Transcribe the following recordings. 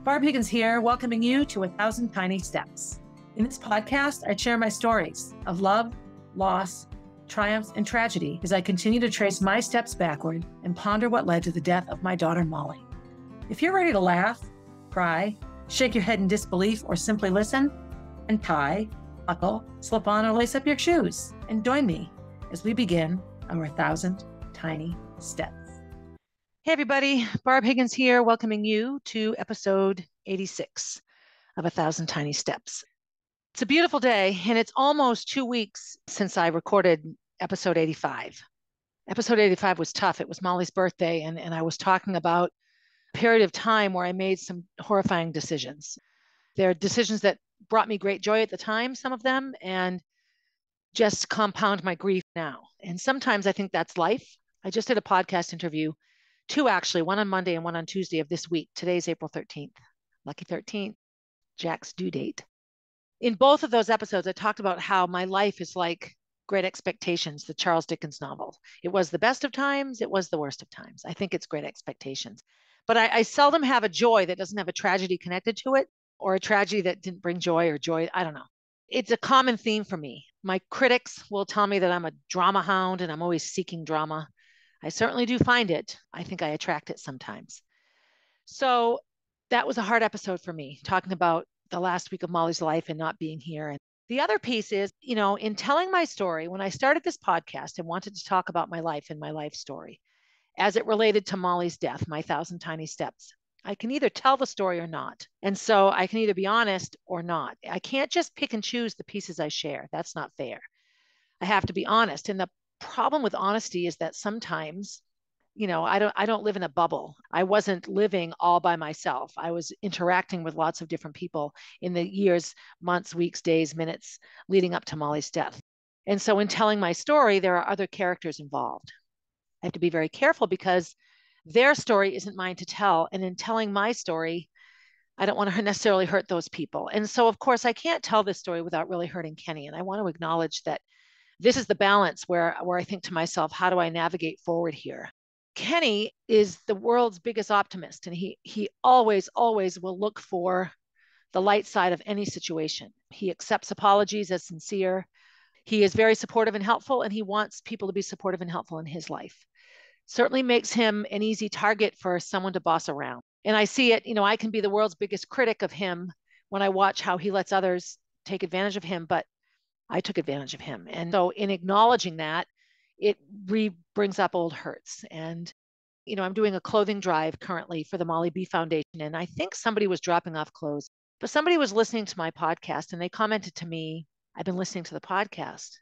Barb Higgins here, welcoming you to 1,000 Tiny Steps. In this podcast, I share my stories of love, loss, triumphs, and tragedy as I continue to trace my steps backward and ponder what led to the death of my daughter, Molly. If you're ready to laugh, cry, shake your head in disbelief, or simply listen, and tie, buckle, slip on, or lace up your shoes, and join me as we begin our 1,000 Tiny Steps. Hey everybody, Barb Higgins here, welcoming you to episode 86 of 1,000 Tiny Steps. It's a beautiful day, and it's almost 2 weeks since I recorded episode 85. Episode 85 was tough. It was Molly's birthday, and I was talking about a period of time where I made some horrifying decisions. They're decisions that brought me great joy at the time, some of them, and just compound my grief now. And sometimes I think that's life. I just did a podcast interview, two actually, one on Monday and one on Tuesday of this week. Today's April 13th. Lucky 13th, Jack's due date. In both of those episodes, I talked about how my life is like Great Expectations, the Charles Dickens novel. It was the best of times, it was the worst of times. I think it's Great Expectations. But I seldom have a joy that doesn't have a tragedy connected to it, or a tragedy that didn't bring joy or joy. I don't know. It's a common theme for me. My critics will tell me that I'm a drama hound and I'm always seeking drama. I certainly do find it. I think I attract it sometimes. So that was a hard episode for me, talking about the last week of Molly's life and not being here. And the other piece is, in telling my story, when I started this podcast and wanted to talk about my life and my life story, as it related to Molly's death, my 1,000 Tiny Steps, I can either tell the story or not. And so I can either be honest or not. I can't just pick and choose the pieces I share. That's not fair. I have to be honest. And the problem with honesty is that sometimes, I don't live in a bubble. I wasn't living all by myself. I was interacting with lots of different people in the years, months, weeks, days, minutes leading up to Molly's death. And so in telling my story, there are other characters involved. I have to be very careful because their story isn't mine to tell. And in telling my story, I don't want to necessarily hurt those people. And so, of course, I can't tell this story without really hurting Kenny. And I want to acknowledge that this is the balance where I think to myself, how do I navigate forward here? Kenny is the world's biggest optimist, and he always will look for the light side of any situation. He accepts apologies as sincere. He is very supportive and helpful, and he wants people to be supportive and helpful in his life. Certainly makes him an easy target for someone to boss around. And I see it, I can be the world's biggest critic of him when I watch how he lets others take advantage of him, but I took advantage of him. And so in acknowledging that, it brings up old hurts. And, I'm doing a clothing drive currently for the Molly B Foundation. And I think somebody was dropping off clothes, but somebody was listening to my podcast and they commented to me, I've been listening to the podcast.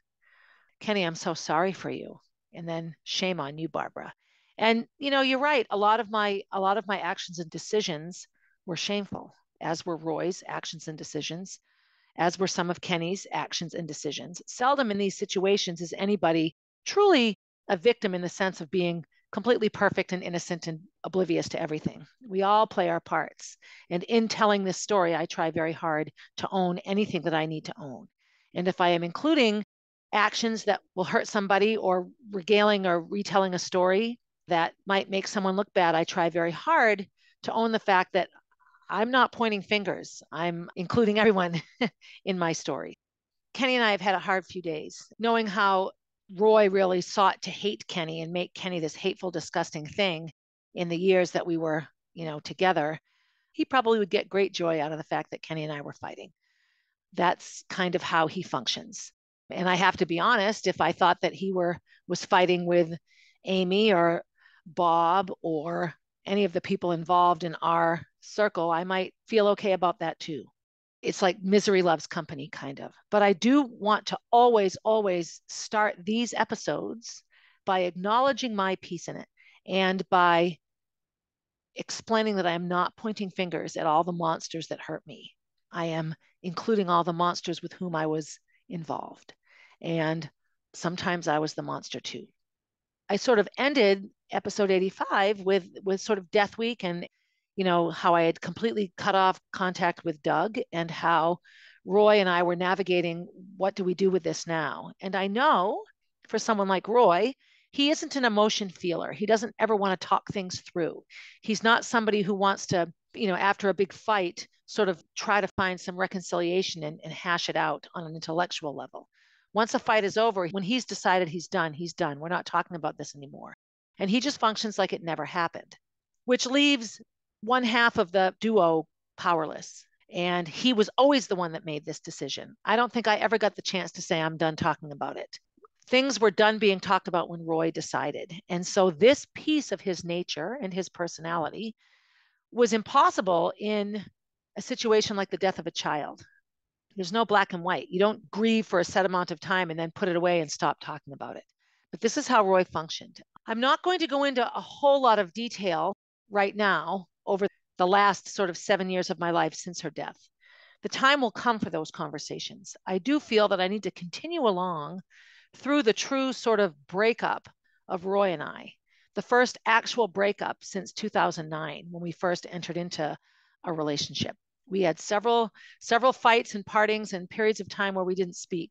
Kenny, I'm so sorry for you. And then shame on you, Barbara. And, you're right. A lot of my actions and decisions were shameful, as were Roy's actions and decisions, as were some of Kenny's actions and decisions. Seldom in these situations is anybody truly a victim in the sense of being completely perfect and innocent and oblivious to everything. We all play our parts. And in telling this story, I try very hard to own anything that I need to own. And if I am including actions that will hurt somebody or regaling or retelling a story that might make someone look bad, I try very hard to own the fact that I'm not pointing fingers. I'm including everyone in my story. Kenny and I have had a hard few days, knowing how Roy really sought to hate Kenny and make Kenny this hateful, disgusting thing in the years that we were, together. He probably would get great joy out of the fact that Kenny and I were fighting. That's kind of how he functions. And I have to be honest, if I thought that he was fighting with Amy or Bob or any of the people involved in our circle, I might feel okay about that too. It's like misery loves company, kind of. But I do want to always start these episodes by acknowledging my piece in it and by explaining that I am not pointing fingers at all the monsters that hurt me. I am including all the monsters with whom I was involved. And sometimes I was the monster too. I sort of ended episode 85 with sort of Death Week and, how I had completely cut off contact with Doug and how Roy and I were navigating what do we do with this now. And I know for someone like Roy, He isn't an emotion feeler. He doesn't ever want to talk things through. He's not somebody who wants to, after a big fight, sort of try to find some reconciliation and hash it out on an intellectual level. Once a fight is over, when he's decided he's done, he's done. We're not talking about this anymore. And he just functions like it never happened, which leaves one half of the duo powerless. And he was always the one that made this decision. I don't think I ever got the chance to say, I'm done talking about it. Things were done being talked about when Roy decided. And so this piece of his nature and his personality was impossible in a situation like the death of a child. There's no black and white. You don't grieve for a set amount of time and then put it away and stop talking about it. But this is how Roy functioned. I'm not going to go into a whole lot of detail right now over the last sort of 7 years of my life since her death. The time will come for those conversations. I do feel that I need to continue along through the true sort of breakup of Roy and I, the first actual breakup since 2009, when we first entered into a relationship. We had several fights and partings and periods of time where we didn't speak.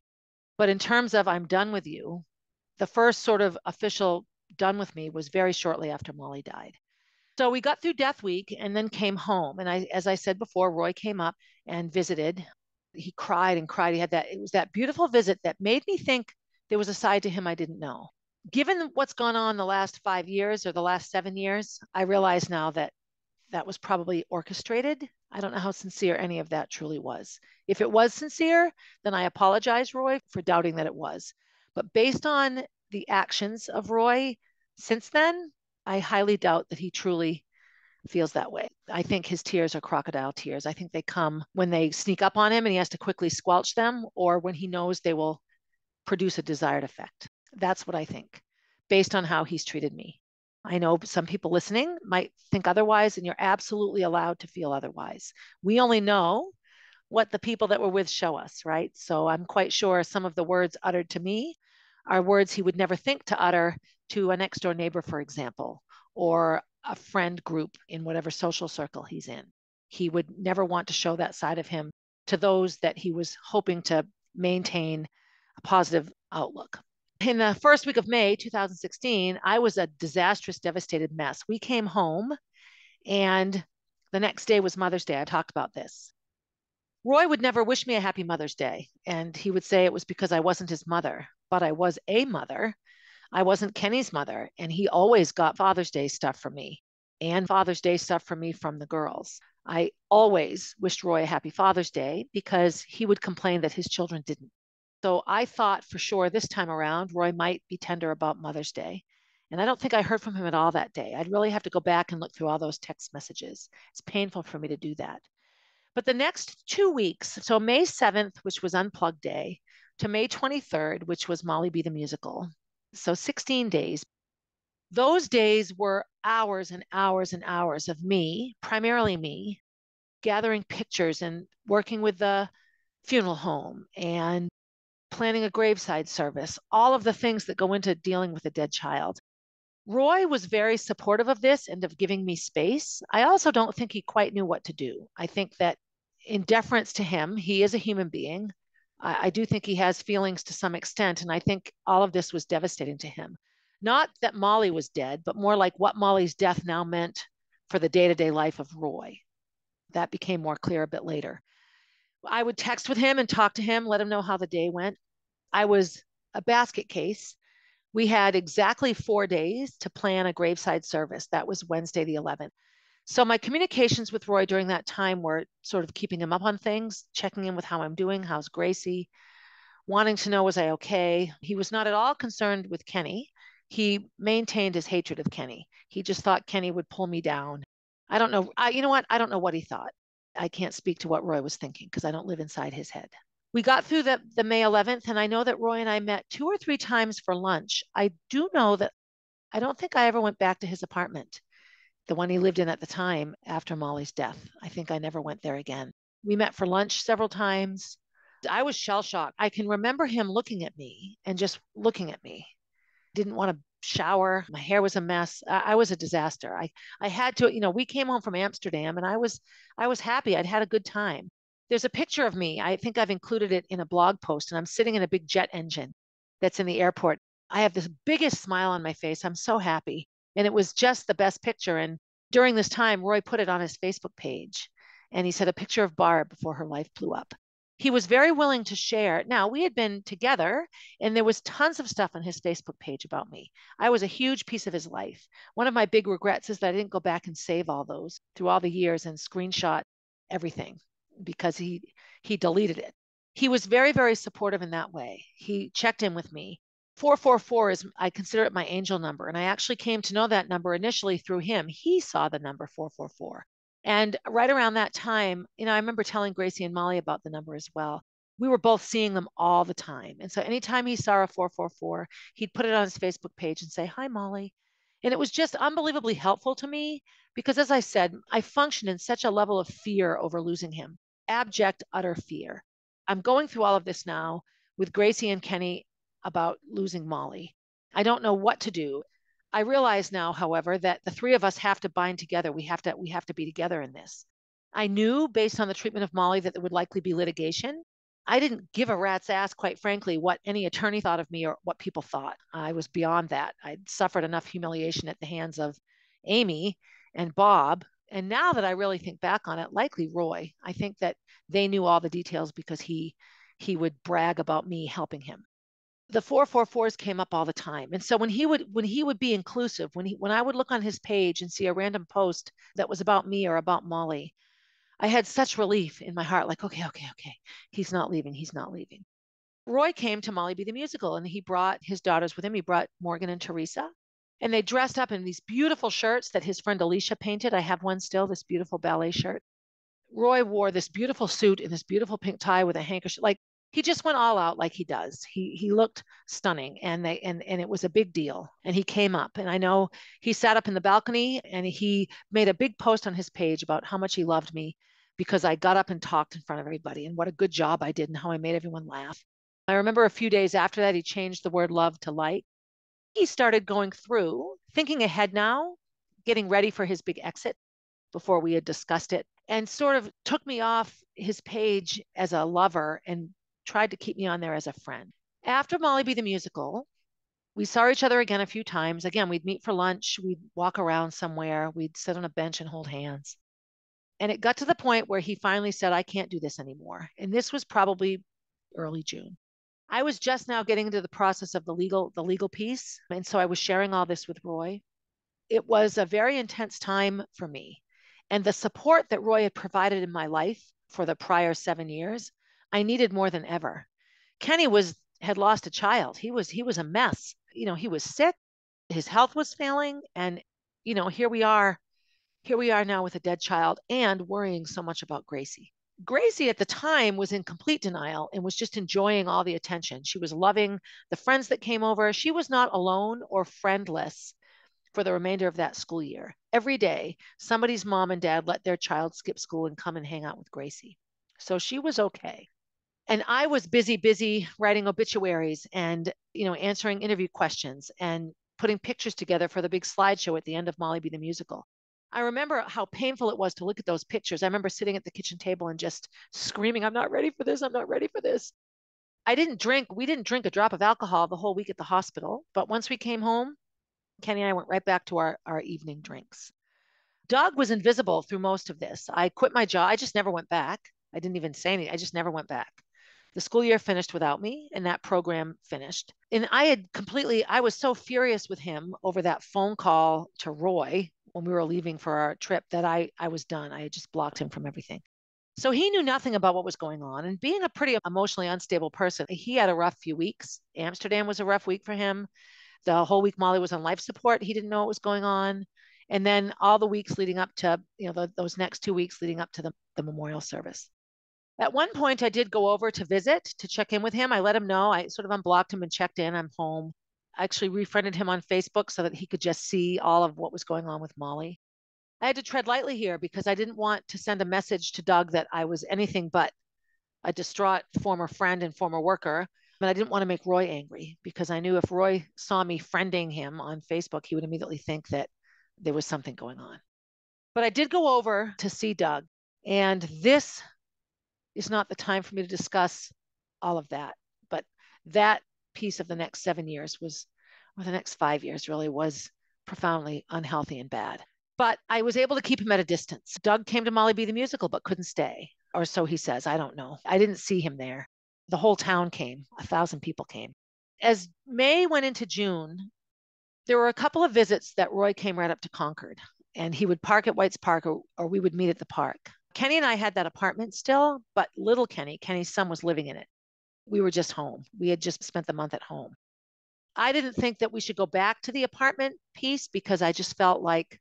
But in terms of I'm done with you, the first sort of official done with me was very shortly after Molly died. So we got through Death Week and then came home. And as I said before, Roy came up and visited. He cried and cried. It was that beautiful visit that made me think there was a side to him I didn't know. Given what's gone on the last 5 years or the last 7 years, I realize now that that was probably orchestrated. I don't know how sincere any of that truly was. If it was sincere, then I apologize, Roy, for doubting that it was. But based on the actions of Roy since then, I highly doubt that he truly feels that way. I think his tears are crocodile tears. I think they come when they sneak up on him and he has to quickly squelch them, or when he knows they will produce a desired effect. That's what I think, based on how he's treated me. I know some people listening might think otherwise, and you're absolutely allowed to feel otherwise. We only know what the people that we're with show us, right? So I'm quite sure some of the words uttered to me are words he would never think to utter to a next door neighbor, for example, or a friend group in whatever social circle he's in. He would never want to show that side of him to those that he was hoping to maintain a positive outlook. In the first week of May 2016, I was a disastrous, devastated mess. We came home and the next day was Mother's Day. I talked about this. Roy would never wish me a happy Mother's Day, and he would say it was because I wasn't his mother, but I was a mother. I wasn't Kenny's mother, and he always got Father's Day stuff for me and Father's Day stuff for me from the girls. I always wished Roy a happy Father's Day because he would complain that his children didn't. So I thought for sure this time around, Roy might be tender about Mother's Day. And I don't think I heard from him at all that day. I'd really have to go back and look through all those text messages. It's painful for me to do that. But the next 2 weeks, so May 7th, which was Unplugged Day, to May 23rd, which was Molly B. the Musical. So 16 days. Those days were hours and hours and hours of me, primarily me, gathering pictures and working with the funeral home and planning a graveside service, all of the things that go into dealing with a dead child. Roy was very supportive of this and of giving me space. I also don't think he quite knew what to do. I think that in deference to him, he is a human being. I do think he has feelings to some extent, and I think all of this was devastating to him. Not that Molly was dead, but more like what Molly's death now meant for the day-to-day life of Roy. That became more clear a bit later. I would text with him and talk to him, let him know how the day went. I was a basket case. We had exactly 4 days to plan a graveside service. That was Wednesday, the 11th. So my communications with Roy during that time were sort of keeping him up on things, checking in with how I'm doing, how's Gracie, wanting to know, was I okay? He was not at all concerned with Kenny. He maintained his hatred of Kenny. He just thought Kenny would pull me down. I don't know. You know what? I don't know what he thought. I can't speak to what Roy was thinking because I don't live inside his head. We got through the May 11th, and I know that Roy and I met 2 or 3 times for lunch. I do know that I don't think I ever went back to his apartment, the one he lived in at the time after Molly's death. I think I never went there again. We met for lunch several times. I was shell-shocked. I can remember him looking at me and just looking at me. Didn't want to shower. My hair was a mess. I was a disaster. I had to, we came home from Amsterdam and I was happy. I'd had a good time. There's a picture of me. I think I've included it in a blog post, and I'm sitting in a big jet engine that's in the airport. I have this biggest smile on my face. I'm so happy. And it was just the best picture. And during this time, Roy put it on his Facebook page. And he said a picture of Barb before her life blew up. He was very willing to share. Now, we had been together, and there was tons of stuff on his Facebook page about me. I was a huge piece of his life. One of my big regrets is that I didn't go back and save all those through all the years and screenshot everything because he deleted it. He was very, very supportive in that way. He checked in with me. 444 is, I consider it my angel number. And I actually came to know that number initially through him. He saw the number 444. And right around that time, I remember telling Gracie and Molly about the number as well. We were both seeing them all the time. And so anytime he saw a 444, he'd put it on his Facebook page and say, "Hi, Molly." And it was just unbelievably helpful to me because, as I said, I functioned in such a level of fear over losing him, abject, utter fear. I'm going through all of this now with Gracie and Kenny about losing Molly. I don't know what to do. I realize now, however, that the three of us have to bind together. We have to be together in this. I knew based on the treatment of Molly that there would likely be litigation. I didn't give a rat's ass, quite frankly, what any attorney thought of me or what people thought. I was beyond that. I'd suffered enough humiliation at the hands of Amy and Bob. And now that I really think back on it, likely Roy, I think that they knew all the details because he would brag about me helping him. The 444s came up all the time. And so when he would be inclusive, when I would look on his page and see a random post that was about me or about Molly, I had such relief in my heart, like, okay, he's not leaving. Roy came to Molly Be the Musical and he brought his daughters with him. He brought Morgan and Teresa. And they dressed up in these beautiful shirts that his friend Alicia painted. I have one still, this beautiful ballet shirt. Roy wore this beautiful suit and this beautiful pink tie with a handkerchief. Like, he just went all out like he does. He looked stunning and it was a big deal. And he came up and I know he sat up in the balcony and he made a big post on his page about how much he loved me because I got up and talked in front of everybody and what a good job I did and how I made everyone laugh. I remember a few days after that, he changed the word love to light. He started going through, thinking ahead now, getting ready for his big exit before we had discussed it, and sort of took me off his page as a lover and tried to keep me on there as a friend. After Molly Be the Musical, we saw each other again a few times. Again, we'd meet for lunch, we'd walk around somewhere, we'd sit on a bench and hold hands. And it got to the point where he finally said, "I can't do this anymore." And this was probably early June. I was just now getting into the process of the legal piece. And so I was sharing all this with Roy. It was a very intense time for me. And the support that Roy had provided in my life for the prior 7 years, I needed more than ever. Kenny had lost a child. He was a mess. He was sick. His health was failing. And, here we are now with a dead child and worrying so much about Gracie. Gracie at the time was in complete denial and was just enjoying all the attention. She was loving the friends that came over. She was not alone or friendless for the remainder of that school year. Every day, somebody's mom and dad let their child skip school and come and hang out with Gracie. So she was okay. And I was busy writing obituaries and, answering interview questions and putting pictures together for the big slideshow at the end of Molly Be the Musical. I remember how painful it was to look at those pictures. I remember sitting at the kitchen table and just screaming, "I'm not ready for this. I'm not ready for this." We didn't drink a drop of alcohol the whole week at the hospital. But once we came home, Kenny and I went right back to our evening drinks. Doug was invisible through most of this. I quit my job. I just never went back. I didn't even say anything. I just never went back. The school year finished without me and that program finished. And I was so furious with him over that phone call to Roy when we were leaving for our trip that I was done. I had just blocked him from everything. So he knew nothing about what was going on. And being a pretty emotionally unstable person, he had a rough few weeks. Amsterdam was a rough week for him. The whole week Molly was on life support. He didn't know what was going on. And then all the weeks leading up to, those next 2 weeks leading up to the memorial service. At one point, I did go over to visit, to check in with him. I let him know. I sort of unblocked him and checked in. I'm home. I actually refriended him on Facebook so that he could just see all of what was going on with Molly. I had to tread lightly here because I didn't want to send a message to Doug that I was anything but a distraught former friend and former worker. But I didn't want to make Roy angry because I knew if Roy saw me friending him on Facebook, he would immediately think that there was something going on. But I did go over to see Doug, and this is not the time for me to discuss all of that. But that piece of the next 7 years was or the next 5 years really, was profoundly unhealthy and bad. But I was able to keep him at a distance. Doug came to Molly B the musical, but couldn't stay, or so he says. I don't know. I didn't see him there. The whole town came. 1,000 people came. As May went into June, there were a couple of visits that Roy came right up to Concord, and he would park at White's Park, or we would meet at the park. Kenny and I had that apartment still, but little Kenny's son, was living in it. We were just home. We had just spent the month at home. I didn't think that we should go back to the apartment piece because I just felt like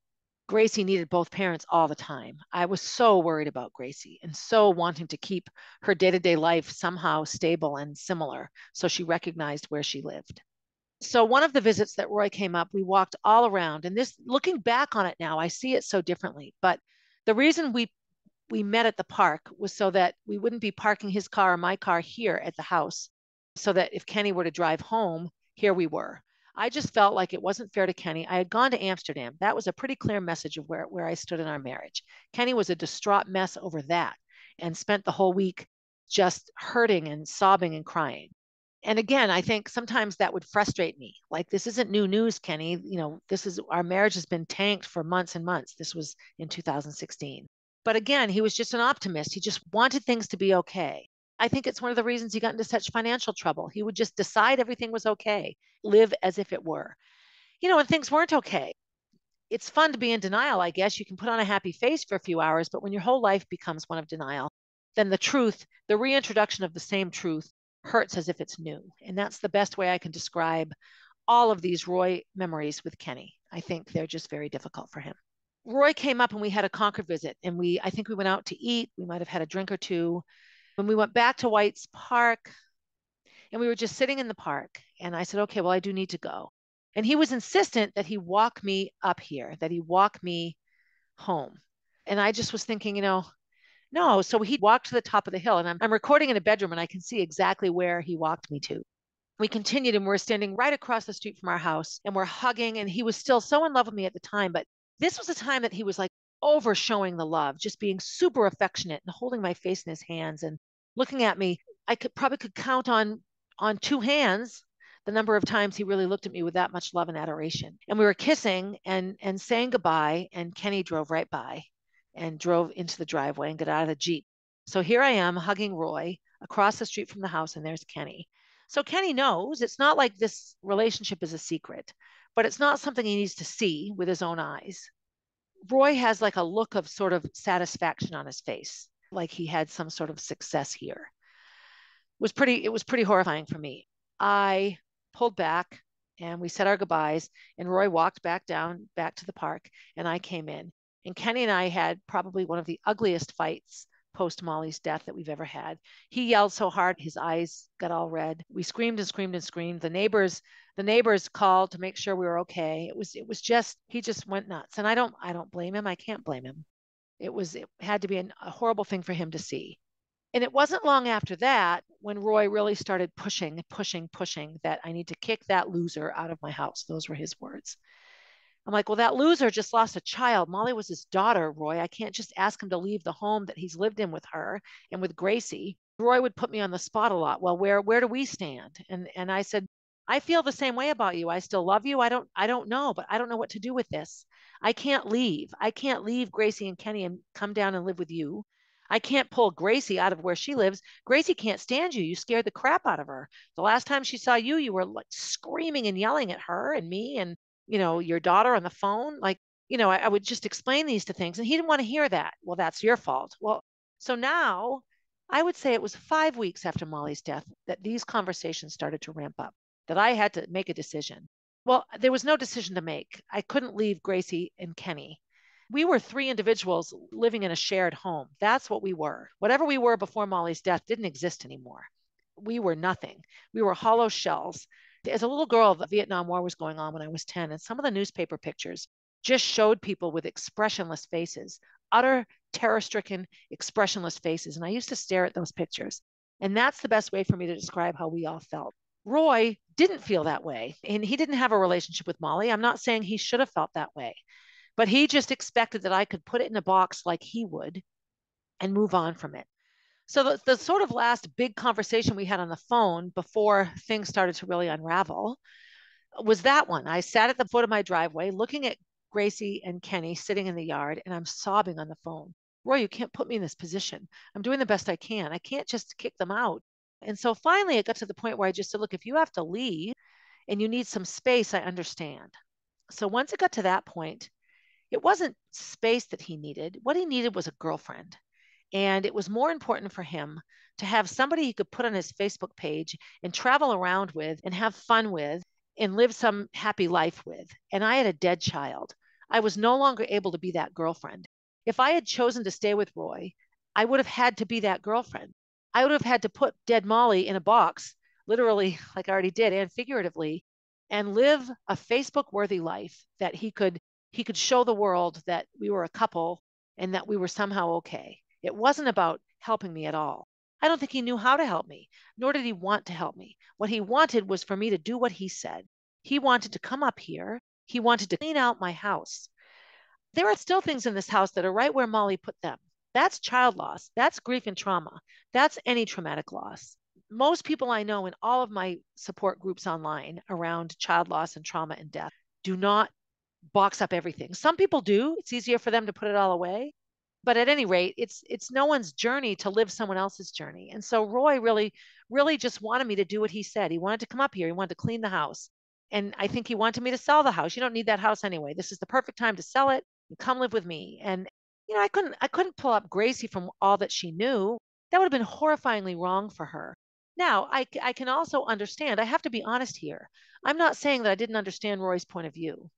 Gracie needed both parents all the time. I was so worried about Gracie and so wanting to keep her day-to-day life somehow stable and similar, so she recognized where she lived. So one of the visits that Roy came up, we walked all around, and this, looking back on it now, I see it so differently. But the reason we met at the park was so that we wouldn't be parking his car or my car here at the house, so that if Kenny were to drive home, here we were. I just felt like it wasn't fair to Kenny. I had gone to Amsterdam. That was a pretty clear message of where I stood in our marriage. Kenny was a distraught mess over that and spent the whole week just hurting and sobbing and crying. And again, I think sometimes that would frustrate me. Like, this isn't new news, Kenny. This is, our marriage has been tanked for months and months. This was in 2016. But again, he was just an optimist. He just wanted things to be okay. I think it's one of the reasons he got into such financial trouble. He would just decide everything was okay, live as if it were. And things weren't okay. It's fun to be in denial, I guess. You can put on a happy face for a few hours, but when your whole life becomes one of denial, then the truth, the reintroduction of the same truth, hurts as if it's new. And that's the best way I can describe all of these Roy memories with Kenny. I think they're just very difficult for him. Roy came up and we had a Concord visit, and I think we went out to eat. We might have had a drink or two. When we went back to White's Park, and we were just sitting in the park, and I said, okay, well, I do need to go. And he was insistent that he walk me up here, that he walk me home. And I just was thinking, no. So he walked to the top of the hill, and I'm recording in a bedroom, and I can see exactly where he walked me to. We continued, and we're standing right across the street from our house, and we're hugging, and he was still so in love with me at the time. But this was a time that he was like over showing the love, just being super affectionate and holding my face in his hands and looking at me. I could count on two hands the number of times he really looked at me with that much love and adoration. And we were kissing and saying goodbye, and Kenny drove right by and drove into the driveway and got out of the Jeep. So here I am hugging Roy across the street from the house, and there's Kenny. So Kenny knows it's not like this relationship is a secret, but it's not something he needs to see with his own eyes. Roy has like a look of sort of satisfaction on his face, like he had some sort of success here. It was pretty horrifying for me. I pulled back and we said our goodbyes, and Roy walked back to the park, and I came in. And Kenny and I had probably one of the ugliest fights post Molly's death that we've ever had. He yelled so hard, his eyes got all red. We screamed and screamed and screamed. The neighbors called to make sure we were okay. It was just, he just went nuts. And I don't blame him. I can't blame him. It had to be a horrible thing for him to see. And it wasn't long after that when Roy really started pushing, that I need to kick that loser out of my house. Those were his words. I'm like, well, that loser just lost a child. Molly was his daughter, Roy. I can't just ask him to leave the home that he's lived in with her and with Gracie. Roy would put me on the spot a lot. Well, where do we stand? And I said, I feel the same way about you. I still love you. I don't know, but I don't know what to do with this. I can't leave. I can't leave Gracie and Kenny and come down and live with you. I can't pull Gracie out of where she lives. Gracie can't stand you. You scared the crap out of her. The last time she saw you, you were like screaming and yelling at her and me and, your daughter on the phone. Like, I would just explain these to things, and he didn't want to hear that. Well, that's your fault. Well, so now I would say it was 5 weeks after Molly's death that these conversations started to ramp up, that I had to make a decision. Well, there was no decision to make. I couldn't leave Gracie and Kenny. We were three individuals living in a shared home. That's what we were. Whatever we were before Molly's death didn't exist anymore. We were nothing. We were hollow shells. As a little girl, the Vietnam War was going on when I was 10, and some of the newspaper pictures just showed people with expressionless faces, utter terror-stricken, expressionless faces. And I used to stare at those pictures. And that's the best way for me to describe how we all felt. Roy didn't feel that way, and he didn't have a relationship with Molly. I'm not saying he should have felt that way. But he just expected that I could put it in a box like he would and move on from it. So the sort of last big conversation we had on the phone before things started to really unravel was that one. I sat at the foot of my driveway looking at Gracie and Kenny sitting in the yard, and I'm sobbing on the phone. Roy, you can't put me in this position. I'm doing the best I can. I can't just kick them out. And so finally, it got to the point where I just said, look, if you have to leave and you need some space, I understand. So once it got to that point, it wasn't space that he needed. What he needed was a girlfriend. And it was more important for him to have somebody he could put on his Facebook page and travel around with and have fun with and live some happy life with. And I had a dead child. I was no longer able to be that girlfriend. If I had chosen to stay with Roy, I would have had to be that girlfriend. I would have had to put dead Molly in a box, literally, like I already did, and figuratively, and live a Facebook worthy life that he could show the world that we were a couple and that we were somehow okay. It wasn't about helping me at all. I don't think he knew how to help me, nor did he want to help me. What he wanted was for me to do what he said. He wanted to come up here. He wanted to clean out my house. There are still things in this house that are right where Molly put them. That's child loss. That's grief and trauma. That's any traumatic loss. Most people I know in all of my support groups online around child loss and trauma and death do not box up everything. Some people do. It's easier for them to put it all away. But at any rate, it's no one's journey to live someone else's journey. And so Roy really just wanted me to do what he said. He wanted to come up here. He wanted to clean the house. And I think he wanted me to sell the house. You don't need that house anyway. This is the perfect time to sell it and come live with me. And I couldn't pull up Gracie from all that she knew. That would have been horrifyingly wrong for her. Now, I can also understand. I have to be honest here. I'm not saying that I didn't understand Roy's point of view.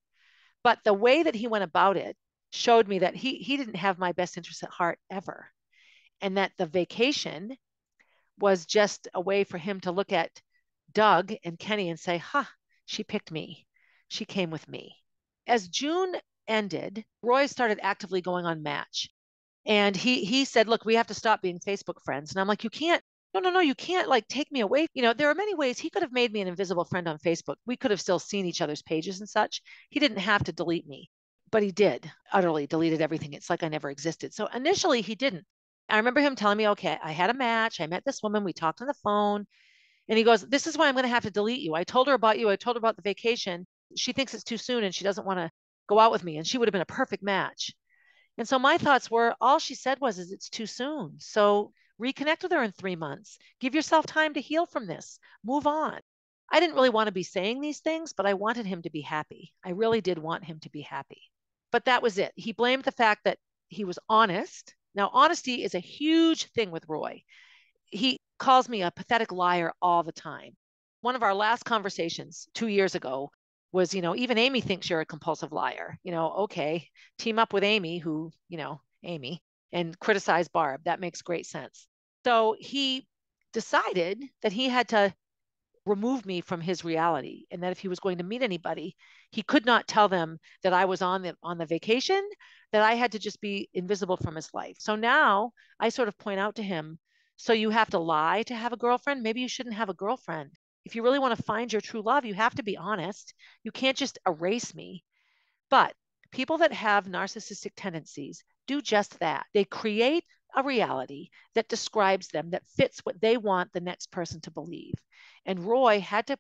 But the way that he went about it showed me that he didn't have my best interest at heart ever. And that the vacation was just a way for him to look at Doug and Kenny and say, huh, she picked me. She came with me. As June ended, Roy started actively going on Match. And he said, look, we have to stop being Facebook friends. And I'm like, you can't. No, you can't like take me away. There are many ways he could have made me an invisible friend on Facebook. We could have still seen each other's pages and such. He didn't have to delete me, but he did utterly deleted everything. It's like I never existed. So initially he didn't. I remember him telling me, okay, I had a match. I met this woman. We talked on the phone. And he goes, this is why I'm going to have to delete you. I told her about you. I told her about the vacation. She thinks it's too soon and she doesn't want to go out with me. And she would have been a perfect match. And so my thoughts were, all she said was, is it's too soon. So reconnect with her in 3 months. Give yourself time to heal from this. Move on. I didn't really want to be saying these things, but I wanted him to be happy. I really did want him to be happy. But that was it. He blamed the fact that he was honest. Now, honesty is a huge thing with Roy. He calls me a pathetic liar all the time. One of our last conversations 2 years ago was, even Amy thinks you're a compulsive liar. Okay, team up with Amy, Amy, and criticize Barb. That makes great sense. So he decided that he had to remove me from his reality, and that if he was going to meet anybody, he could not tell them that I was on the vacation, that I had to just be invisible from his life. So now I sort of point out to him, so you have to lie to have a girlfriend? Maybe you shouldn't have a girlfriend. If you really want to find your true love, you have to be honest. You can't just erase me. But people that have narcissistic tendencies do just that. They create a reality that describes them, that fits what they want the next person to believe. And Roy had to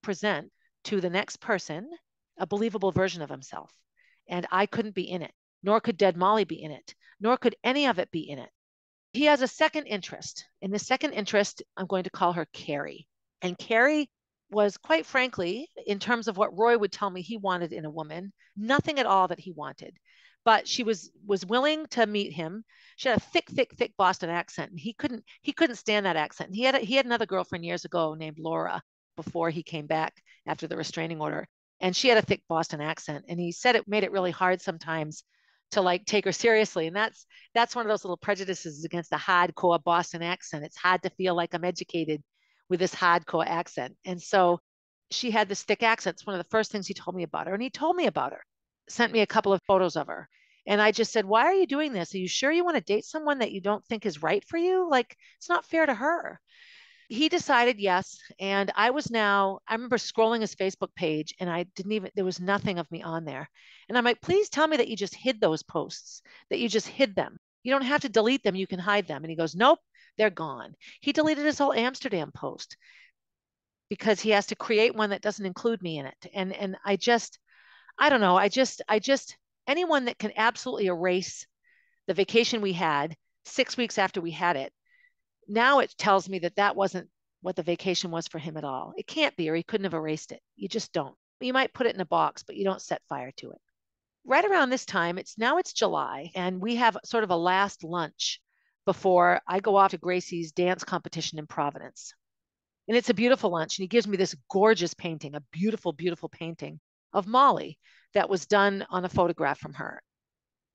present to the next person a believable version of himself. And I couldn't be in it, nor could Dead Molly be in it, nor could any of it be in it. He has a second interest. In the second interest, I'm going to call her Carrie. And Carrie was, quite frankly, in terms of what Roy would tell me he wanted in a woman, nothing at all that he wanted. But she was willing to meet him. She had a thick Boston accent, and he couldn't stand that accent. And he had another girlfriend years ago named Laura before he came back after the restraining order, and she had a thick Boston accent. And he said it made it really hard sometimes to like take her seriously. And that's one of those little prejudices against the hardcore Boston accent. It's hard to feel like I'm educated with this hardcore accent. And so she had this thick accent. It's one of the first things he told me about her. And he told me about her, sent me a couple of photos of her. And I just said, why are you doing this? Are you sure you want to date someone that you don't think is right for you? Like, it's not fair to her. He decided yes. And I remember scrolling his Facebook page and there was nothing of me on there. And I'm like, please tell me that you just hid those posts, that you just hid them. You don't have to delete them. You can hide them. And he goes, nope, they're gone. He deleted his whole Amsterdam post. because he has to create one that doesn't include me in it. And I don't know, I just anyone that can absolutely erase the vacation we had 6 weeks after we had it, now it tells me that that wasn't what the vacation was for him at all. It can't be, or he couldn't have erased it. You just don't. You might put it in a box, but you don't set fire to it. Right around this time, it's July, and we have sort of a last lunch before I go off to Gracie's dance competition in Providence. And it's a beautiful lunch. And he gives me this gorgeous painting, a beautiful, beautiful painting of Molly that was done on a photograph from her.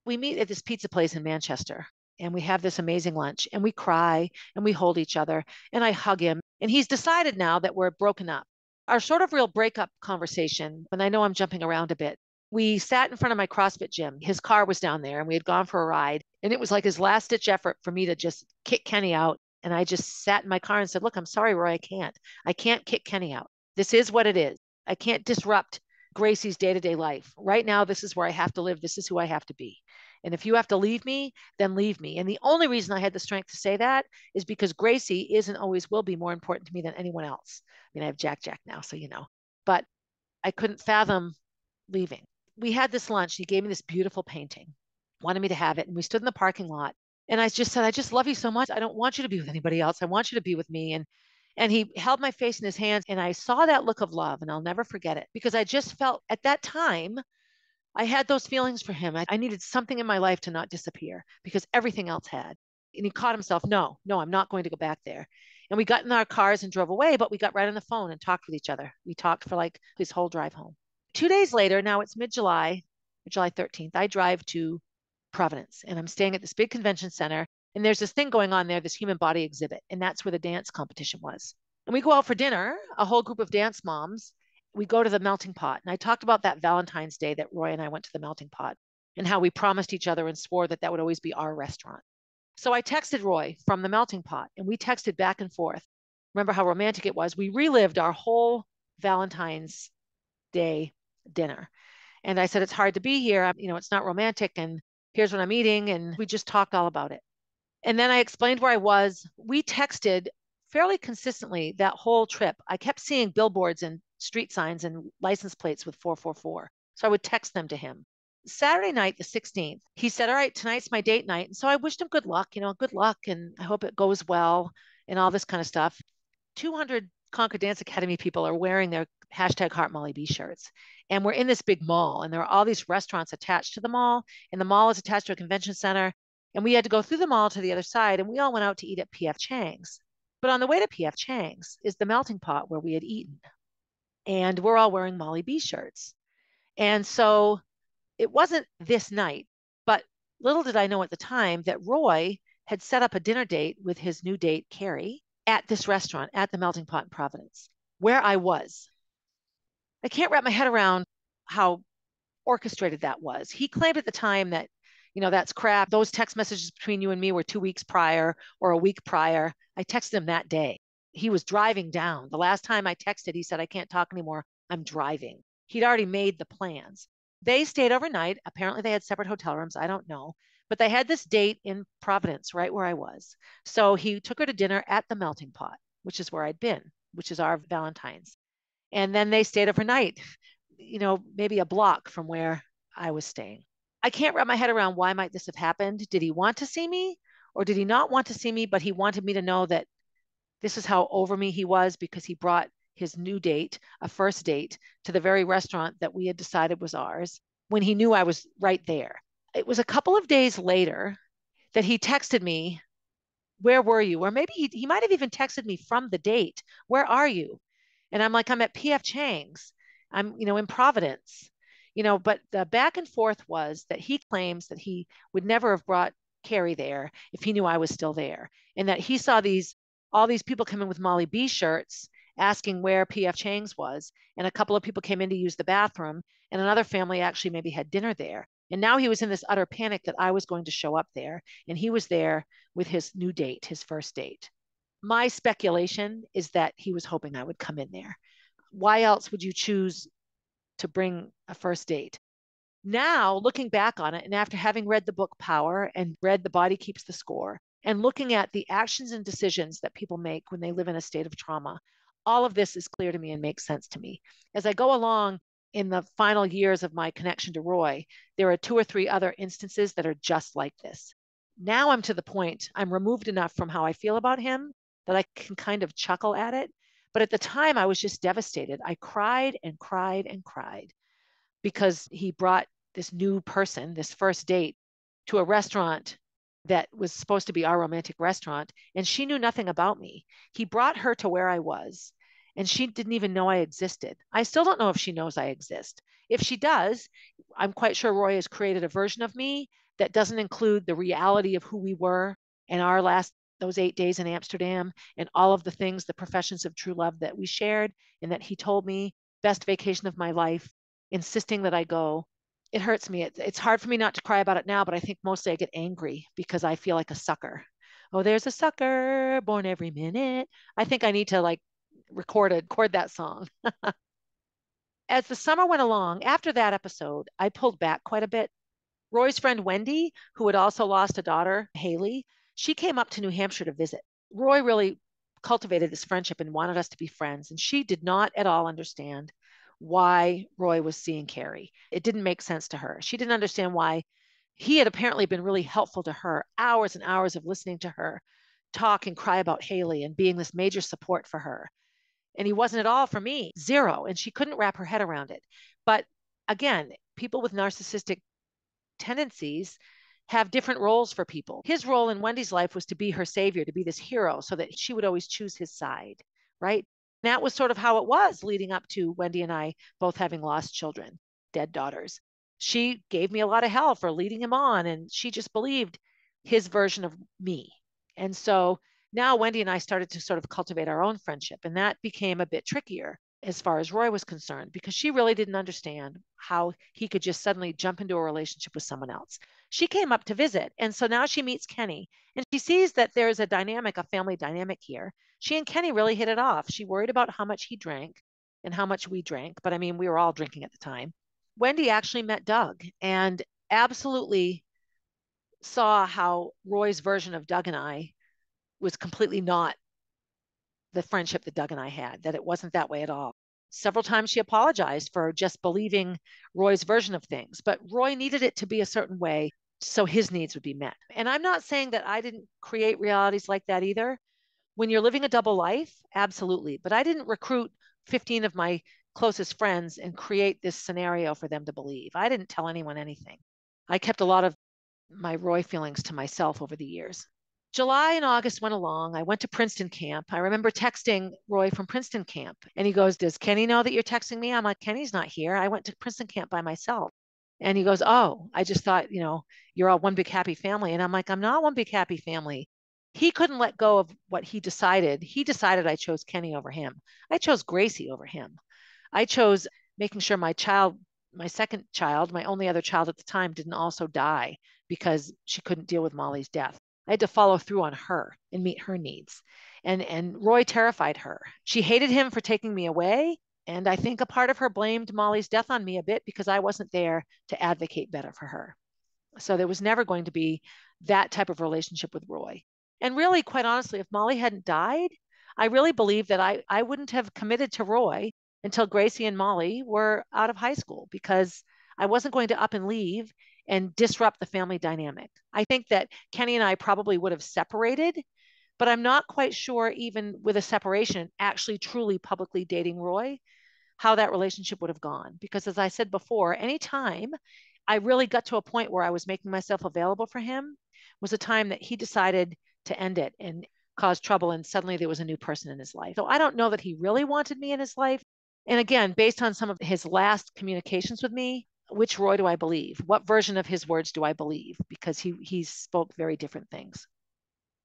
We meet at this pizza place in Manchester, and we have this amazing lunch, and we cry and we hold each other, and I hug him. And he's decided now that we're broken up. Our sort of real breakup conversation, and I know I'm jumping around a bit, we sat in front of my CrossFit gym. His car was down there, and we had gone for a ride. And it was like his last ditch effort for me to just kick Kenny out. And I just sat in my car and said, look, I'm sorry, Roy, I can't. I can't kick Kenny out. This is what it is. I can't disrupt Gracie's day-to-day life. Right now, this is where I have to live. This is who I have to be. And if you have to leave me, then leave me. And the only reason I had the strength to say that is because Gracie is and always will be more important to me than anyone else. I mean, I have Jack now, so you know. But I couldn't fathom leaving. We had this lunch. He gave me this beautiful painting, wanted me to have it. And we stood in the parking lot. And I just said, I just love you so much. I don't want you to be with anybody else. I want you to be with me. And he held my face in his hands, and I saw that look of love, and I'll never forget it, because I just felt at that time I had those feelings for him. I needed something in my life to not disappear because everything else had. And he caught himself, no, I'm not going to go back there. And we got in our cars and drove away, but we got right on the phone and talked with each other. We talked for like this whole drive home. 2 days later, now it's mid-July, July 13th, I drive to Providence, and I'm staying at this big convention center. And there's this thing going on there, this human body exhibit. And that's where the dance competition was. And we go out for dinner, a whole group of dance moms. We go to the melting pot. And I talked about that Valentine's Day that Roy and I went to the melting pot, and how we promised each other and swore that that would always be our restaurant. So I texted Roy from the melting pot, and we texted back and forth. Remember how romantic it was? We relived our whole Valentine's Day dinner. And I said, it's hard to be here. It's not romantic. And here's what I'm eating. And we just talked all about it. And then I explained where I was. We texted fairly consistently that whole trip. I kept seeing billboards and street signs and license plates with 444. So I would text them to him. Saturday night, the 16th, he said, all right, tonight's my date night. And so I wished him good luck, good luck. And I hope it goes well and all this kind of stuff. 200 Concord Dance Academy people are wearing their hashtag Heart Molly B shirts. And we're in this big mall, and there are all these restaurants attached to the mall, and the mall is attached to a convention center. And we had to go through the mall to the other side, and we all went out to eat at P.F. Chang's. But on the way to P.F. Chang's is the melting pot where we had eaten. And we're all wearing Molly B shirts. And so it wasn't this night, but little did I know at the time that Roy had set up a dinner date with his new date, Carrie, at this restaurant, at the melting pot in Providence, where I was. I can't wrap my head around how orchestrated that was. He claimed at the time that, that's crap. Those text messages between you and me were 2 weeks prior or a week prior. I texted him that day. He was driving down. The last time I texted, he said, I can't talk anymore. I'm driving. He'd already made the plans. They stayed overnight. Apparently they had separate hotel rooms. I don't know. But they had this date in Providence, right where I was. So he took her to dinner at the melting pot, which is where I'd been, which is our Valentine's. And then they stayed overnight, maybe a block from where I was staying. I can't wrap my head around why might this have happened. Did he want to see me, or did he not want to see me, but he wanted me to know that this is how over me he was, because he brought his new date, a first date, to the very restaurant that we had decided was ours when he knew I was right there. It was a couple of days later that he texted me, where were you? Or maybe he might have even texted me from the date, where are you? And I'm like, I'm at P.F. Chang's. I'm, in Providence, but the back and forth was that he claims that he would never have brought Carrie there if he knew I was still there. And that he saw all these people come in with Molly B shirts asking where P.F. Chang's was. And a couple of people came in to use the bathroom, and another family actually maybe had dinner there. And now he was in this utter panic that I was going to show up there. And he was there with his new date, his first date. My speculation is that he was hoping I would come in there. Why else would you choose to bring a first date? Now, looking back on it, and after having read the book Power and read The Body Keeps the Score, and looking at the actions and decisions that people make when they live in a state of trauma, All of this is clear to me and makes sense to me. As I go along in the final years of my connection to Roy, there are 2 or 3 other instances that are just like this. Now I'm to the point, I'm removed enough from how I feel about him that I can kind of chuckle at it. But at the time, I was just devastated. I cried and cried and cried because he brought this new person, this first date, to a restaurant that was supposed to be our romantic restaurant, and she knew nothing about me. He brought her to where I was, and she didn't even know I existed. I still don't know if she knows I exist. If she does, I'm quite sure Roy has created a version of me that doesn't include the reality of who we were and our last those 8 days in Amsterdam and all of the things, the professions of true love that we shared and that he told me, best vacation of my life, insisting that I go. It hurts me. It's hard for me not to cry about it now, but I think mostly I get angry because I feel like a sucker. Oh, there's a sucker born every minute. I think I need to like record that song. As the summer went along, after that episode, I pulled back quite a bit. Roy's friend Wendy, who had also lost a daughter, Haley, she came up to New Hampshire to visit. Roy really cultivated this friendship and wanted us to be friends. And she did not at all understand why Roy was seeing Carrie. It didn't make sense to her. She didn't understand why he had apparently been really helpful to her, hours and hours of listening to her talk and cry about Haley and being this major support for her. And he wasn't at all for me, zero. And she couldn't wrap her head around it. But again, people with narcissistic tendencies have different roles for people. His role in Wendy's life was to be her savior, to be this hero, so that she would always choose his side, right? And that was sort of how it was leading up to Wendy and I both having lost children, dead daughters. She gave me a lot of hell for leading him on, and she just believed his version of me. And so now Wendy and I started to sort of cultivate our own friendship, and that became a bit trickier as far as Roy was concerned, because she really didn't understand how he could just suddenly jump into a relationship with someone else. She came up to visit. And so now she meets Kenny and she sees that there's a dynamic, a family dynamic here. She and Kenny really hit it off. She worried about how much he drank and how much we drank. But I mean, we were all drinking at the time. Wendy actually met Doug and absolutely saw how Roy's version of Doug and I was completely not the friendship that Doug and I had, that it wasn't that way at all. Several times she apologized for just believing Roy's version of things, but Roy needed it to be a certain way so his needs would be met. And I'm not saying that I didn't create realities like that either. When you're living a double life, absolutely. But I didn't recruit 15 of my closest friends and create this scenario for them to believe. I didn't tell anyone anything. I kept a lot of my Roy feelings to myself over the years. July and August went along. I went to Princeton camp. I remember texting Roy from Princeton camp, and he goes, "Does Kenny know that you're texting me?" I'm like, "Kenny's not here. I went to Princeton camp by myself." And he goes, "Oh, I just thought, you're all one big happy family." And I'm like, "I'm not one big happy family." He couldn't let go of what he decided. He decided I chose Kenny over him. I chose Gracie over him. I chose making sure my second child, my only other child at the time, didn't also die because she couldn't deal with Molly's death. I had to follow through on her and meet her needs. And Roy terrified her. She hated him for taking me away. And I think a part of her blamed Molly's death on me a bit because I wasn't there to advocate better for her. So there was never going to be that type of relationship with Roy. And really, quite honestly, if Molly hadn't died, I really believe that I wouldn't have committed to Roy until Gracie and Molly were out of high school because I wasn't going to up and leave and disrupt the family dynamic. I think that Kenny and I probably would have separated, but I'm not quite sure, even with a separation, actually truly publicly dating Roy, how that relationship would have gone. Because as I said before, anytime I really got to a point where I was making myself available for him was a time that he decided to end it and cause trouble. And suddenly there was a new person in his life. So I don't know that he really wanted me in his life. And again, based on some of his last communications with me, which Roy do I believe? What version of his words do I believe? Because he spoke very different things.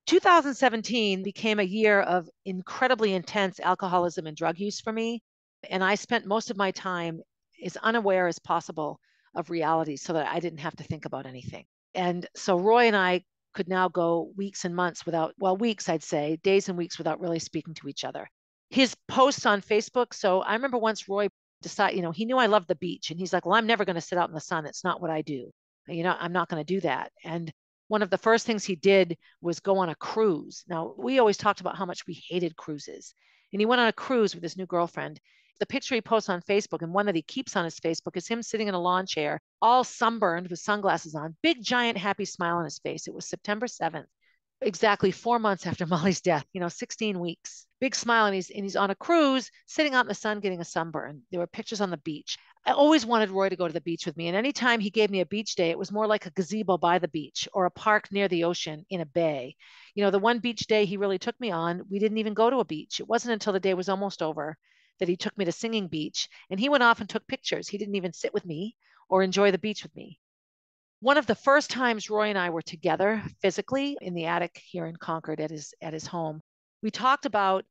2017 became a year of incredibly intense alcoholism and drug use for me. And I spent most of my time as unaware as possible of reality so that I didn't have to think about anything. And so Roy and I could now go weeks and months without, well, weeks, I'd say, days and weeks without really speaking to each other. His posts on Facebook. So I remember once Roy decided, he knew I loved the beach and he's like, "Well, I'm never going to sit out in the sun. It's not what I do. I'm not going to do that." And one of the first things he did was go on a cruise. Now, we always talked about how much we hated cruises. and he went on a cruise with his new girlfriend. The picture he posts on Facebook and one that he keeps on his Facebook is him sitting in a lawn chair, all sunburned with sunglasses on, big, giant, happy smile on his face. It was September 7th, exactly 4 months after Molly's death, 16 weeks. Big smile, and he's on a cruise, sitting out in the sun, getting a sunburn. There were pictures on the beach. I always wanted Roy to go to the beach with me. And anytime he gave me a beach day, it was more like a gazebo by the beach or a park near the ocean in a bay. The one beach day he really took me on, we didn't even go to a beach. It wasn't until the day was almost over that he took me to Singing Beach, and he went off and took pictures. He didn't even sit with me or enjoy the beach with me. One of the first times Roy and I were together physically in the attic here in Concord at his home, we talked about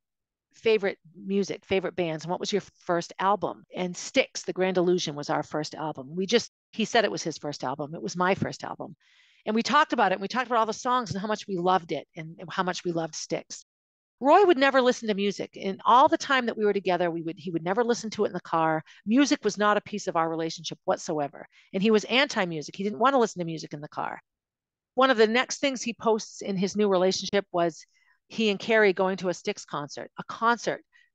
favorite music, favorite bands, and what was your first album? And Styx, The Grand Illusion, was our first album. He said it was his first album. It was my first album. And we talked about it. And we talked about all the songs and how much we loved it and how much we loved Styx. Roy would never listen to music. And all the time that we were together, he would never listen to it in the car. Music was not a piece of our relationship whatsoever. And he was anti-music. He didn't want to listen to music in the car. One of the next things he posts in his new relationship was he and Carrie going to a Styx concert,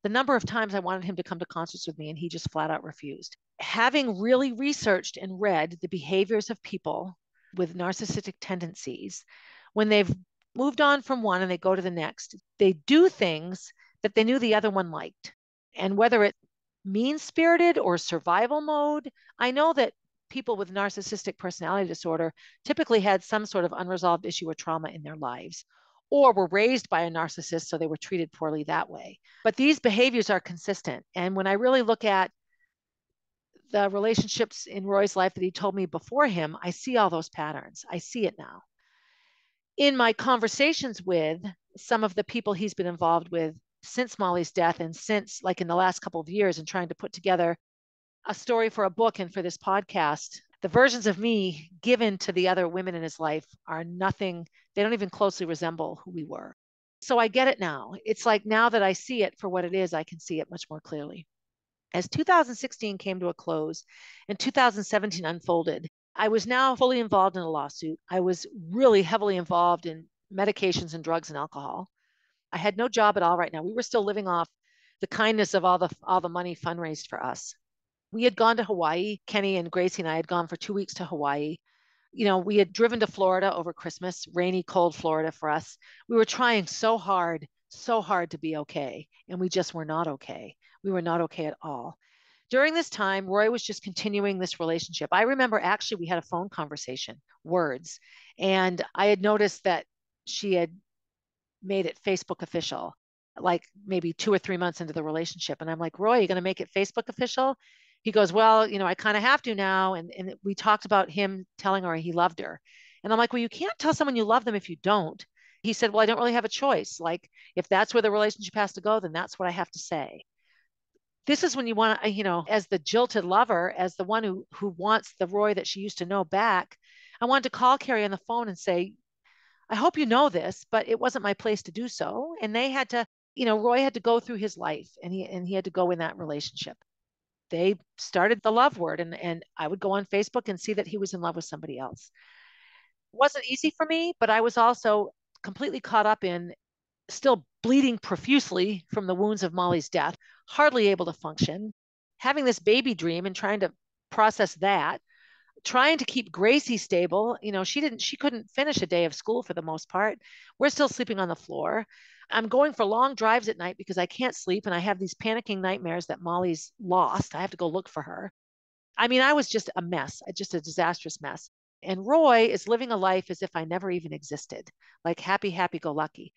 The number of times I wanted him to come to concerts with me, and he just flat out refused. Having really researched and read the behaviors of people with narcissistic tendencies, when they've moved on from one and they go to the next, they do things that they knew the other one liked. And whether it's mean-spirited or survival mode, I know that people with narcissistic personality disorder typically had some sort of unresolved issue or trauma in their lives, or were raised by a narcissist, so they were treated poorly that way. But these behaviors are consistent. And when I really look at the relationships in Roy's life that he told me before him, I see all those patterns. I see it now. In my conversations with some of the people he's been involved with since Molly's death and since like in the last couple of years and trying to put together a story for a book and for this podcast, the versions of me given to the other women in his life are nothing, they don't even closely resemble who we were. So I get it now. It's like now that I see it for what it is, I can see it much more clearly. As 2016 came to a close and 2017 unfolded, I was now fully involved in a lawsuit. I was really heavily involved in medications and drugs and alcohol. I had no job at all right now. We were still living off the kindness of all the money fundraised for us. We had gone to Hawaii. Kenny and Gracie and I had gone for 2 weeks to Hawaii. We had driven to Florida over Christmas, rainy, cold Florida for us. We were trying so hard to be okay. And we just were not okay. We were not okay at all. During this time, Roy was just continuing this relationship. I remember actually we had a phone conversation, words, and I had noticed that she had made it Facebook official, like maybe 2 or 3 months into the relationship. And I'm like, Roy, you going to make it Facebook official? He goes, well, I kind of have to now. And we talked about him telling her he loved her. And I'm like, well, you can't tell someone you love them if you don't. He said, well, I don't really have a choice. Like, if that's where the relationship has to go, then that's what I have to say. This is when you want to, as the jilted lover, as the one who wants the Roy that she used to know back, I wanted to call Carrie on the phone and say, I hope you know this, but it wasn't my place to do so. And they had to, Roy had to go through his life and he had to go in that relationship. They started the love word and I would go on Facebook and see that he was in love with somebody else. It wasn't easy for me, but I was also completely caught up in still bleeding profusely from the wounds of Molly's death, hardly able to function, having this baby dream and trying to process that, trying to keep Gracie stable. She couldn't finish a day of school for the most part. We're still sleeping on the floor. I'm going for long drives at night because I can't sleep. And I have these panicking nightmares that Molly's lost. I have to go look for her. I mean, I was just a mess, just a disastrous mess. And Roy is living a life as if I never even existed, like happy, happy go lucky.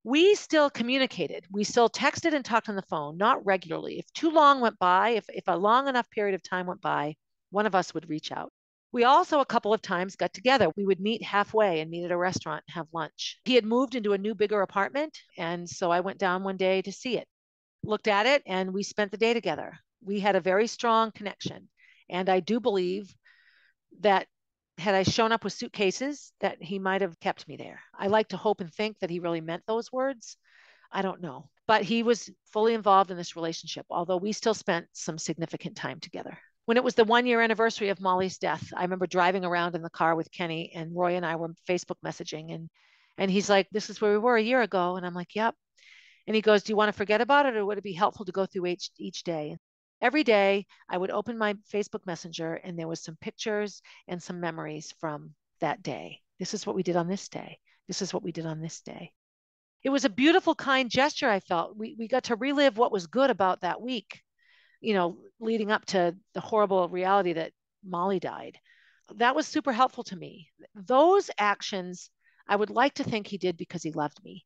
We still communicated. We still texted and talked on the phone, not regularly. If too long went by, if a long enough period of time went by, one of us would reach out. We also a couple of times got together. We would meet halfway and meet at a restaurant and have lunch. He had moved into a new, bigger apartment. And so I went down one day to see it, looked at it, and we spent the day together. We had a very strong connection. And I do believe that had I shown up with suitcases, that he might have kept me there. I like to hope and think that he really meant those words. I don't know. But he was fully involved in this relationship, although we still spent some significant time together. When it was the 1-year anniversary of Molly's death, I remember driving around in the car with Kenny, and Roy and I were Facebook messaging, and he's like, this is where we were a year ago. And I'm like, yep. And he goes, do you want to forget about it, or would it be helpful to go through each day? Every day I would open my Facebook Messenger and there was some pictures and some memories from that day. This is what we did on this day. This is what we did on this day. It was a beautiful, kind gesture. I felt we got to relive what was good about that week, leading up to the horrible reality that Molly died. That was super helpful to me. Those actions, I would like to think he did because he loved me.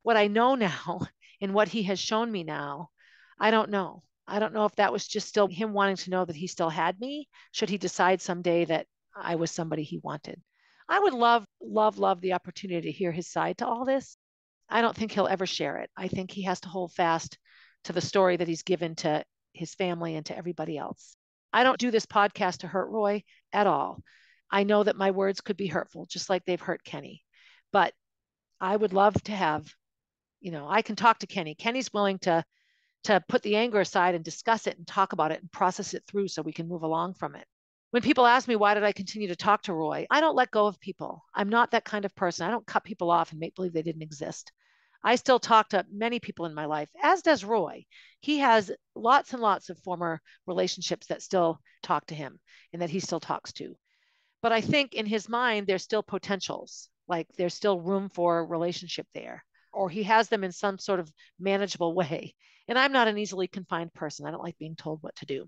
What I know now and what he has shown me now, I don't know. I don't know if that was just still him wanting to know that he still had me, should he decide someday that I was somebody he wanted. I would love, love, love the opportunity to hear his side to all this. I don't think he'll ever share it. I think he has to hold fast to the story that he's given to his family and to everybody else. I don't do this podcast to hurt Roy at all. I know that my words could be hurtful, just like they've hurt Kenny. But I would love to have, I can talk to Kenny. Kenny's willing to put the anger aside and discuss it and talk about it and process it through so we can move along from it. When people ask me, why did I continue to talk to Roy? I don't let go of people. I'm not that kind of person. I don't cut people off and make believe they didn't exist. I still talk to many people in my life, as does Roy. He has lots and lots of former relationships that still talk to him and that he still talks to. But I think in his mind, there's still potentials, like there's still room for a relationship there, or he has them in some sort of manageable way. And I'm not an easily confined person. I don't like being told what to do.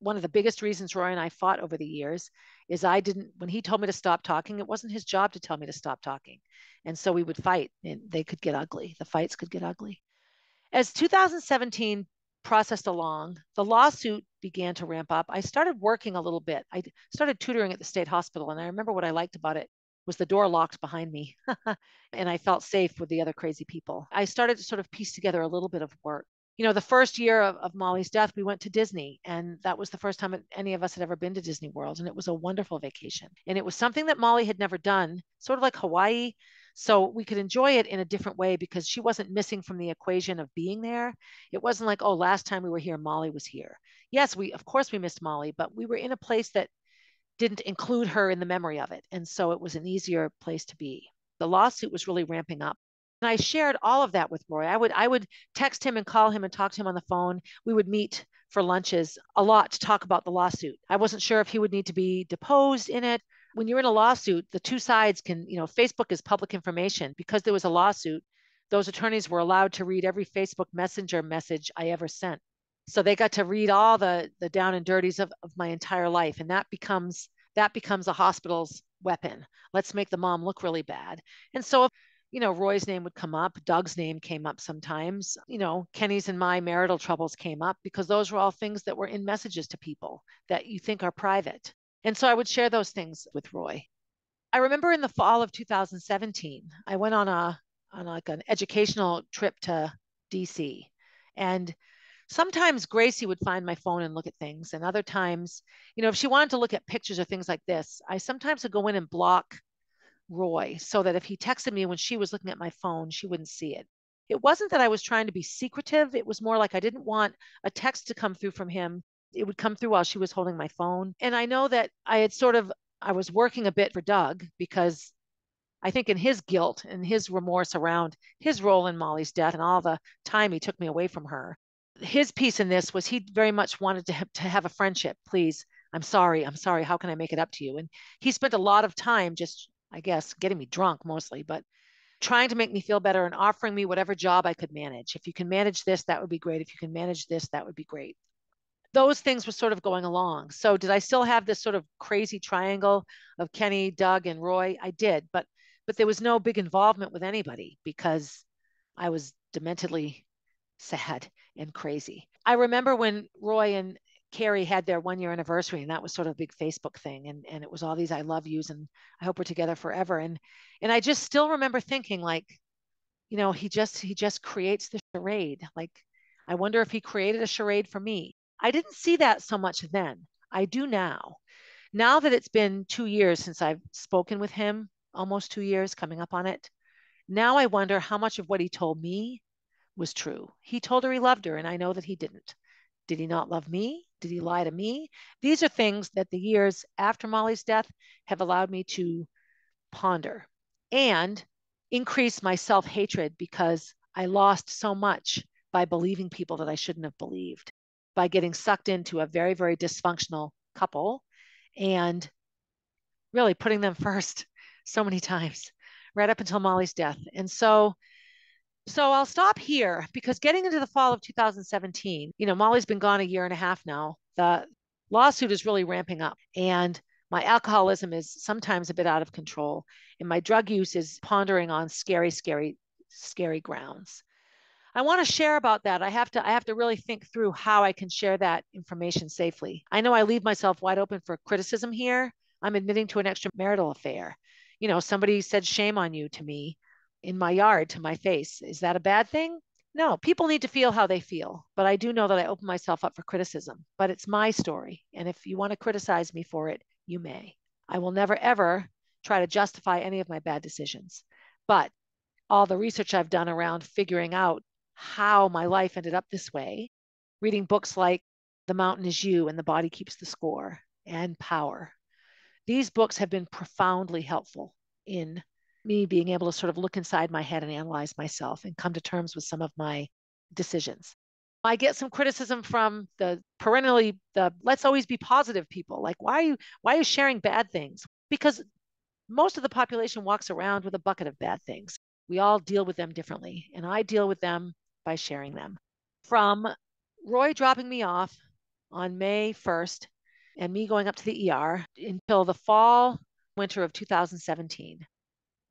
One of the biggest reasons Roy and I fought over the years is when he told me to stop talking, it wasn't his job to tell me to stop talking. And so we would fight and they could get ugly. The fights could get ugly. As 2017 processed along, the lawsuit began to ramp up. I started working a little bit. I started tutoring at the state hospital. And I remember what I liked about it was the door locked behind me. And I felt safe with the other crazy people. I started to sort of piece together a little bit of work. The first year of Molly's death, we went to Disney, and that was the first time any of us had ever been to Disney World, and it was a wonderful vacation. And it was something that Molly had never done, sort of like Hawaii, so we could enjoy it in a different way because she wasn't missing from the equation of being there. It wasn't like, oh, last time we were here, Molly was here. Yes, of course we missed Molly, but we were in a place that didn't include her in the memory of it, and so it was an easier place to be. The lawsuit was really ramping up. And I shared all of that with Roy. I would text him and call him and talk to him on the phone. We would meet for lunches a lot to talk about the lawsuit. I wasn't sure if he would need to be deposed in it. When you're in a lawsuit, the two sides can, Facebook is public information. Because there was a lawsuit, those attorneys were allowed to read every Facebook Messenger message I ever sent. So they got to read all the down and dirties of my entire life. And that becomes a hospital's weapon. Let's make the mom look really bad. And so Roy's name would come up. Doug's name came up sometimes. Kenny's and my marital troubles came up because those were all things that were in messages to people that you think are private. And so I would share those things with Roy. I remember in the fall of 2017, I went on like an educational trip to DC. And sometimes Gracie would find my phone and look at things. And other times, if she wanted to look at pictures or things like this, I sometimes would go in and block Roy so that if he texted me when she was looking at my phone, she wouldn't see it. It wasn't that I was trying to be secretive. It was more like I didn't want a text to come through from him. It would come through while she was holding my phone. And I know that I was working a bit for Doug because I think in his guilt and his remorse around his role in Molly's death and all the time he took me away from her, his piece in this was he very much wanted to have a friendship. Please, I'm sorry. How can I make it up to you? And he spent a lot of time just, I guess, getting me drunk mostly, but trying to make me feel better and offering me whatever job I could manage. If you can manage this, that would be great. If you can manage this, that would be great. Those things were sort of going along. So did I still have this sort of crazy triangle of Kenny, Doug, and Roy? I did, but there was no big involvement with anybody because I was dementedly sad and crazy. I remember when Roy and Carrie had their 1 year anniversary, and that was sort of a big Facebook thing. And it was all these I love yous and I hope we're together forever. And I just still remember thinking like, he just creates the charade. Like, I wonder if he created a charade for me. I didn't see that so much then. I do now. Now that it's been 2 years since I've spoken with him, almost 2 years coming up on it. Now I wonder how much of what he told me was true. He told her he loved her, and I know that he didn't. Did he not love me? Did he lie to me? These are things that the years after Molly's death have allowed me to ponder and increase my self-hatred because I lost so much by believing people that I shouldn't have believed, by getting sucked into a very, very dysfunctional couple and really putting them first so many times, right up until Molly's death. And so I'll stop here because getting into the fall of 2017, Molly's been gone a year and a half now. The lawsuit is really ramping up, and my alcoholism is sometimes a bit out of control, and my drug use is pondering on scary, scary, scary grounds. I want to share about that. I have to really think through how I can share that information safely. I know I leave myself wide open for criticism here. I'm admitting to an extramarital affair. Somebody said shame on you to me in my yard to my face. Is that a bad thing? No, people need to feel how they feel, but I do know that I open myself up for criticism, but it's my story. And if you want to criticize me for it, you may. I will never, ever try to justify any of my bad decisions, but all the research I've done around figuring out how my life ended up this way, reading books like The Mountain Is You and The Body Keeps the Score and Power. These books have been profoundly helpful in me being able to sort of look inside my head and analyze myself and come to terms with some of my decisions. I get some criticism from the let's always be positive people. Like, why are you sharing bad things? Because most of the population walks around with a bucket of bad things. We all deal with them differently, and I deal with them by sharing them. From Roy dropping me off on May 1st and me going up to the ER until the winter of 2017.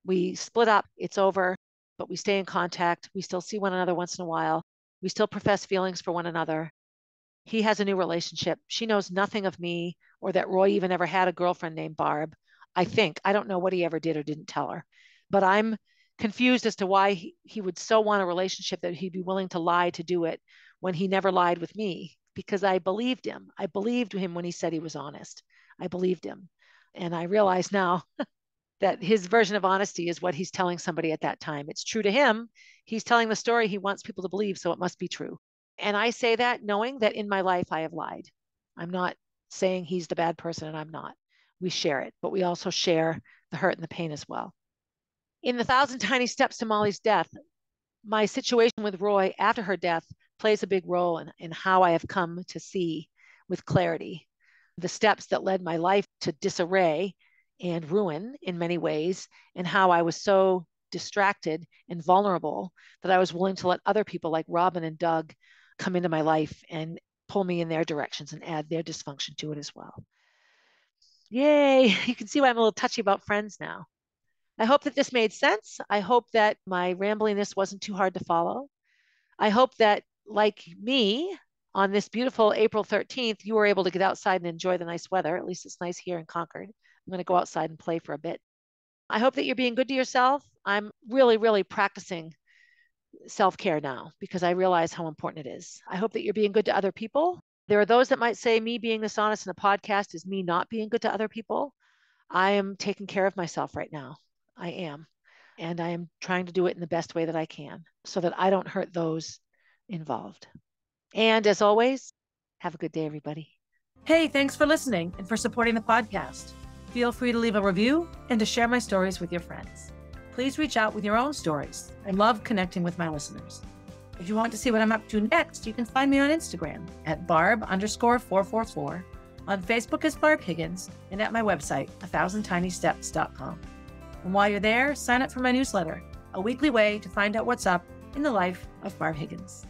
We split up, it's over, but we stay in contact. We still see one another once in a while. We still profess feelings for one another. He has a new relationship. She knows nothing of me or that Roy even ever had a girlfriend named Barb. I don't know what he ever did or didn't tell her, but I'm confused as to why he would so want a relationship that he'd be willing to lie to do it when he never lied with me, because I believed him. I believed him when he said he was honest. I believed him. And I realize now that his version of honesty is what he's telling somebody at that time. It's true to him. He's telling the story he wants people to believe, so it must be true. And I say that knowing that in my life I have lied. I'm not saying he's the bad person, and I'm not. We share it, but we also share the hurt and the pain as well. In the 1,000 Tiny Steps to Molly's death, my situation with Roy after her death plays a big role in how I have come to see with clarity the steps that led my life to disarray and ruin in many ways, and how I was so distracted and vulnerable that I was willing to let other people like Robin and Doug come into my life and pull me in their directions and add their dysfunction to it as well. Yay! You can see why I'm a little touchy about friends now. I hope that this made sense. I hope that my rambliness wasn't too hard to follow. I hope that, like me, on this beautiful April 13th, you were able to get outside and enjoy the nice weather. At least it's nice here in Concord. I'm going to go outside and play for a bit. I hope that you're being good to yourself. I'm really, really practicing self-care now because I realize how important it is. I hope that you're being good to other people. There are those that might say me being this honest in a podcast is me not being good to other people. I am taking care of myself right now. I am. And I am trying to do it in the best way that I can so that I don't hurt those involved. And as always, have a good day, everybody. Hey, thanks for listening and for supporting the podcast. Feel free to leave a review and to share my stories with your friends. Please reach out with your own stories. I love connecting with my listeners. If you want to see what I'm up to next, you can find me on Instagram at barb_444, on Facebook as Barb Higgins, and at my website, 1000tinysteps.com. And while you're there, sign up for my newsletter, a weekly way to find out what's up in the life of Barb Higgins.